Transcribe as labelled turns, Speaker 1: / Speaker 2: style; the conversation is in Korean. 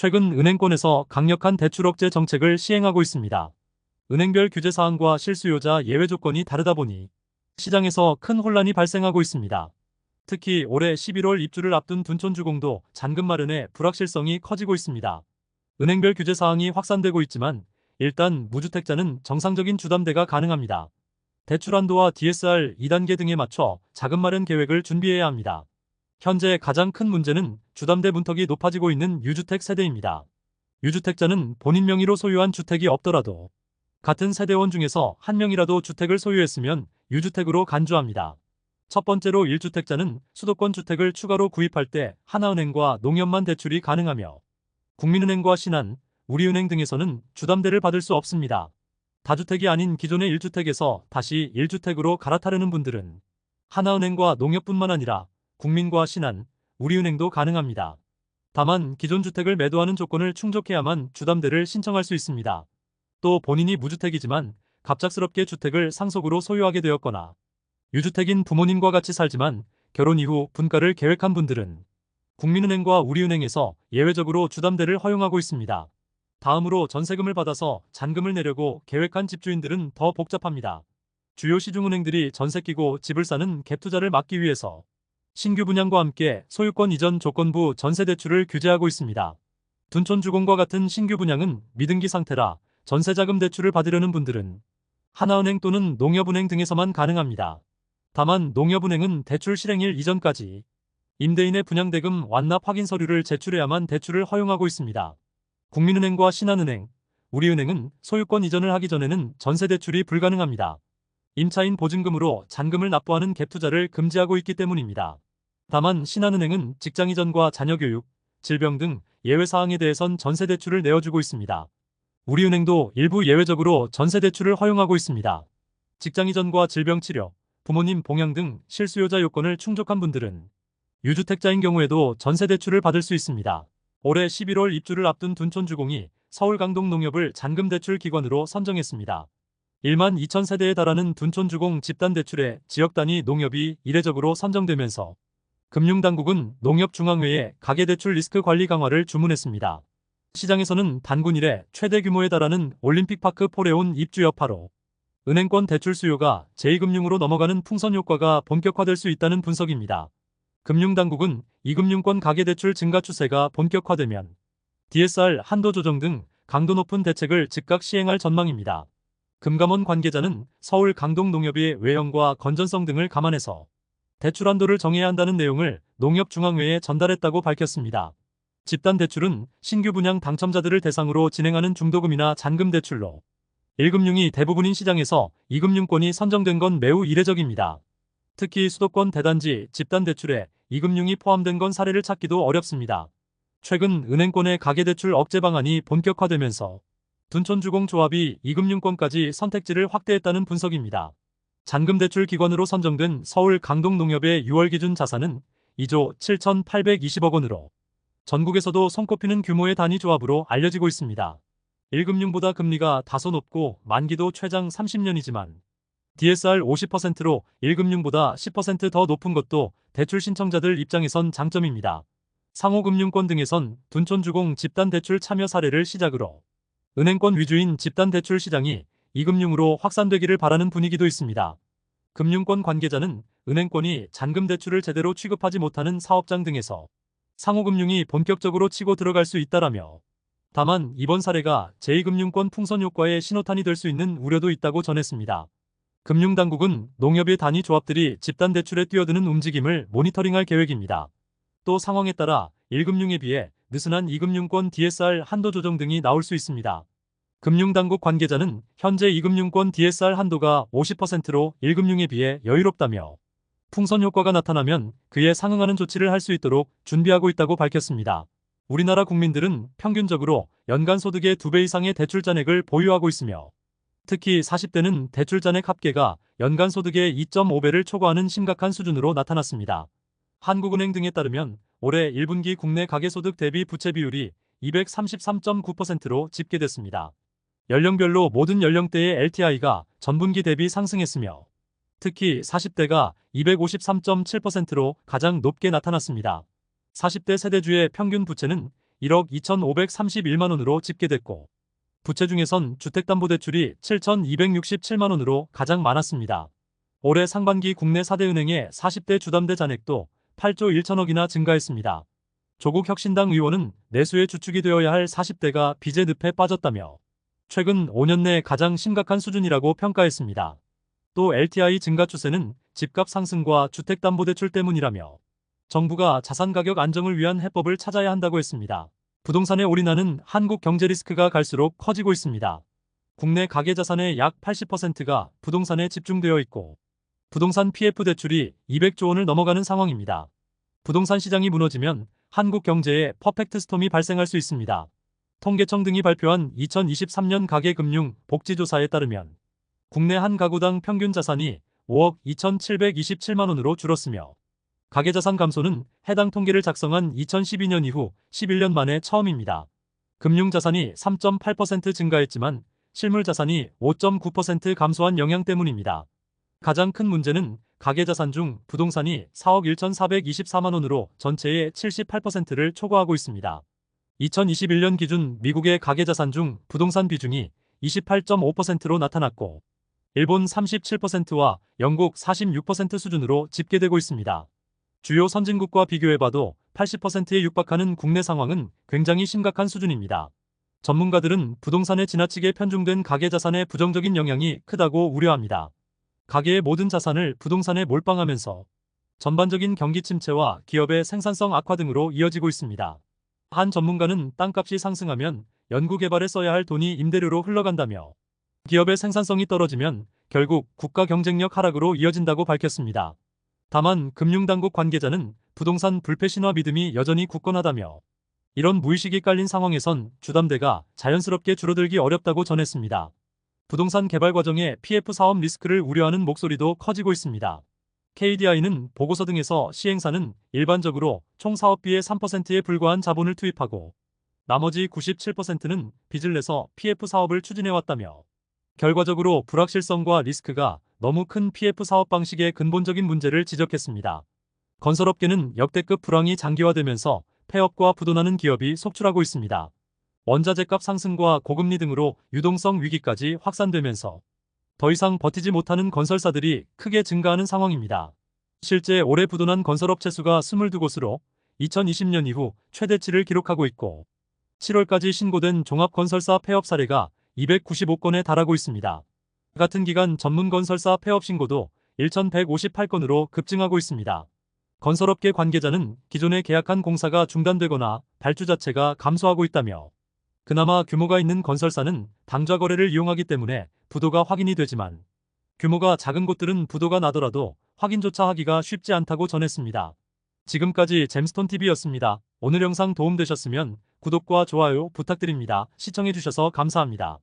Speaker 1: 최근 은행권에서 강력한 대출 억제 정책을 시행하고 있습니다. 은행별 규제 사항과 실수요자 예외 조건이 다르다 보니 시장에서 큰 혼란이 발생하고 있습니다. 특히 올해 11월 입주를 앞둔 둔촌주공도 잔금 마련에 불확실성이 커지고 있습니다. 은행별 규제 사항이 확산되고 있지만 일단 무주택자는 정상적인 주담대가 가능합니다. 대출 한도와 DSR 2단계 등에 맞춰 자금 마련 계획을 준비해야 합니다. 현재 가장 큰 문제는 주담대 문턱이 높아지고 있는 유주택 세대입니다. 유주택자는 본인 명의로 소유한 주택이 없더라도 같은 세대원 중에서 한 명이라도 주택을 소유했으면 유주택으로 간주합니다. 첫 번째로 1주택자는 수도권 주택을 추가로 구입할 때 하나은행과 농협만 대출이 가능하며 국민은행과 신한, 우리은행 등에서는 주담대를 받을 수 없습니다. 다주택이 아닌 기존의 1주택에서 다시 1주택으로 갈아타려는 분들은 하나은행과 농협뿐만 아니라 국민과 신한, 우리은행도 가능합니다. 다만 기존 주택을 매도하는 조건을 충족해야만 주담대를 신청할 수 있습니다. 또 본인이 무주택이지만 갑작스럽게 주택을 상속으로 소유하게 되었거나 유주택인 부모님과 같이 살지만 결혼 이후 분가를 계획한 분들은 국민은행과 우리은행에서 예외적으로 주담대를 허용하고 있습니다. 다음으로 전세금을 받아서 잔금을 내려고 계획한 집주인들은 더 복잡합니다. 주요 시중은행들이 전세 끼고 집을 사는 갭 투자를 막기 위해서 신규 분양과 함께 소유권 이전 조건부 전세 대출을 규제하고 있습니다. 둔촌주공과 같은 신규 분양은 미등기 상태라 전세자금 대출을 받으려는 분들은 하나은행 또는 농협은행 등에서만 가능합니다. 다만 농협은행은 대출 실행일 이전까지 임대인의 분양대금 완납 확인 서류를 제출해야만 대출을 허용하고 있습니다. 국민은행과 신한은행, 우리은행은 소유권 이전을 하기 전에는 전세 대출이 불가능합니다. 임차인 보증금으로 잔금을 납부하는 갭 투자를 금지하고 있기 때문입니다. 다만 신한은행은 직장 이전과 자녀교육, 질병 등 예외 사항에 대해선 전세 대출을 내어주고 있습니다. 우리은행도 일부 예외적으로 전세 대출을 허용하고 있습니다. 직장 이전과 질병 치료, 부모님 봉양 등 실수요자 요건을 충족한 분들은 유주택자인 경우에도 전세 대출을 받을 수 있습니다. 올해 11월 입주를 앞둔 둔촌주공이 서울 강동 농협을 잔금 대출 기관으로 선정했습니다. 1만 2천 세대에 달하는 둔촌주공 집단 대출에 지역 단위 농협이 이례적으로 선정되면서 금융당국은 농협중앙회에 가계대출 리스크 관리 강화를 주문했습니다. 시장에서는 단군 이래 최대 규모에 달하는 올림픽파크 포레온 입주 여파로 은행권 대출 수요가 제2금융으로 넘어가는 풍선 효과가 본격화될 수 있다는 분석입니다. 금융당국은 2금융권 가계대출 증가 추세가 본격화되면 DSR 한도 조정 등 강도 높은 대책을 즉각 시행할 전망입니다. 금감원 관계자는 서울 강동농협의 외형과 건전성 등을 감안해서 대출 한도를 정해야 한다는 내용을 농협중앙회에 전달했다고 밝혔습니다. 집단 대출은 신규 분양 당첨자들을 대상으로 진행하는 중도금이나 잔금 대출로 1금융이 대부분인 시장에서 2금융권이 선정된 건 매우 이례적입니다. 특히 수도권 대단지 집단 대출에 2금융이 포함된 건 사례를 찾기도 어렵습니다. 최근 은행권의 가계대출 억제 방안이 본격화되면서 둔촌주공조합이 2금융권까지 선택지를 확대했다는 분석입니다. 잔금대출 기관으로 선정된 서울 강동농협의 6월 기준 자산은 2조 7,820억 원으로 전국에서도 손꼽히는 규모의 단위 조합으로 알려지고 있습니다. 1금융보다 금리가 다소 높고 만기도 최장 30년이지만 DSR 50%로 1금융보다 10% 더 높은 것도 대출 신청자들 입장에선 장점입니다. 상호금융권 등에선 둔촌주공 집단대출 참여 사례를 시작으로 은행권 위주인 집단대출 시장이 2금융으로 확산되기를 바라는 분위기도 있습니다. 금융권 관계자는 은행권이 잔금 대출을 제대로 취급하지 못하는 사업장 등에서 상호금융이 본격적으로 치고 들어갈 수 있다라며 다만 이번 사례가 제2금융권 풍선 효과의 신호탄이 될 수 있는 우려도 있다고 전했습니다. 금융당국은 농협의 단위 조합들이 집단대출에 뛰어드는 움직임을 모니터링할 계획입니다. 또 상황에 따라 1금융에 비해 느슨한 2금융권 DSR 한도 조정 등이 나올 수 있습니다. 금융당국 관계자는 현재 2금융권 DSR 한도가 50%로 1금융에 비해 여유롭다며 풍선 효과가 나타나면 그에 상응하는 조치를 할 수 있도록 준비하고 있다고 밝혔습니다. 우리나라 국민들은 평균적으로 연간 소득의 2배 이상의 대출 잔액을 보유하고 있으며 특히 40대는 대출 잔액 합계가 연간 소득의 2.5배를 초과하는 심각한 수준으로 나타났습니다. 한국은행 등에 따르면 올해 1분기 국내 가계소득 대비 부채 비율이 233.9%로 집계됐습니다. 연령별로 모든 연령대의 LTI가 전분기 대비 상승했으며 특히 40대가 253.7%로 가장 높게 나타났습니다. 40대 세대주의 평균 부채는 1억 2,531만 원으로 집계됐고 부채 중에선 주택담보대출이 7,267만 원으로 가장 많았습니다. 올해 상반기 국내 4대 은행의 40대 주담대 잔액도 8조 1천억이나 증가했습니다. 조국 혁신당 의원은 내수의 주축이 되어야 할 40대가 빚의 늪에 빠졌다며 최근 5년 내 가장 심각한 수준이라고 평가했습니다. 또 LTI 증가 추세는 집값 상승과 주택담보대출 때문이라며 정부가 자산가격 안정을 위한 해법을 찾아야 한다고 했습니다. 부동산에 올인하는 한국 경제 리스크가 갈수록 커지고 있습니다. 국내 가계자산의 약 80%가 부동산에 집중되어 있고 부동산 PF 대출이 200조 원을 넘어가는 상황입니다. 부동산 시장이 무너지면 한국 경제에 퍼펙트 스톰이 발생할 수 있습니다. 통계청 등이 발표한 2023년 가계금융 복지조사에 따르면 국내 한 가구당 평균 자산이 5억 2,727만 원으로 줄었으며 가계자산 감소는 해당 통계를 작성한 2012년 이후 11년 만에 처음입니다. 금융자산이 3.8% 증가했지만 실물자산이 5.9% 감소한 영향 때문입니다. 가장 큰 문제는 가계자산 중 부동산이 4억 1,424만 원으로 전체의 78%를 초과하고 있습니다. 2021년 기준 미국의 가계자산 중 부동산 비중이 28.5%로 나타났고 일본 37%와 영국 46% 수준으로 집계되고 있습니다. 주요 선진국과 비교해봐도 80%에 육박하는 국내 상황은 굉장히 심각한 수준입니다. 전문가들은 부동산에 지나치게 편중된 가계자산의 부정적인 영향이 크다고 우려합니다. 가계의 모든 자산을 부동산에 몰빵하면서 전반적인 경기 침체와 기업의 생산성 악화 등으로 이어지고 있습니다. 한 전문가는 땅값이 상승하면 연구개발에 써야 할 돈이 임대료로 흘러간다며 기업의 생산성이 떨어지면 결국 국가 경쟁력 하락으로 이어진다고 밝혔습니다. 다만 금융당국 관계자는 부동산 불패 신화 믿음이 여전히 굳건하다며 이런 무의식이 깔린 상황에선 주담대가 자연스럽게 줄어들기 어렵다고 전했습니다. 부동산 개발 과정의 PF 사업 리스크를 우려하는 목소리도 커지고 있습니다. KDI는 보고서 등에서 시행사는 일반적으로 총 사업비의 3%에 불과한 자본을 투입하고 나머지 97%는 빚을 내서 PF 사업을 추진해왔다며 결과적으로 불확실성과 리스크가 너무 큰 PF 사업 방식의 근본적인 문제를 지적했습니다. 건설업계는 역대급 불황이 장기화되면서 폐업과 부도나는 기업이 속출하고 있습니다. 원자재값 상승과 고금리 등으로 유동성 위기까지 확산되면서 더 이상 버티지 못하는 건설사들이 크게 증가하는 상황입니다. 실제 올해 부도난 건설업체 수가 22곳으로 2020년 이후 최대치를 기록하고 있고 7월까지 신고된 종합건설사 폐업 사례가 295건에 달하고 있습니다. 같은 기간 전문건설사 폐업 신고도 1,158건으로 급증하고 있습니다. 건설업계 관계자는 기존에 계약한 공사가 중단되거나 발주 자체가 감소하고 있다며 그나마 규모가 있는 건설사는 당좌 거래를 이용하기 때문에 부도가 확인이 되지만 규모가 작은 곳들은 부도가 나더라도 확인조차 하기가 쉽지 않다고 전했습니다. 지금까지 잼스톤TV였습니다. 오늘 영상 도움되셨으면 구독과 좋아요 부탁드립니다. 시청해주셔서 감사합니다.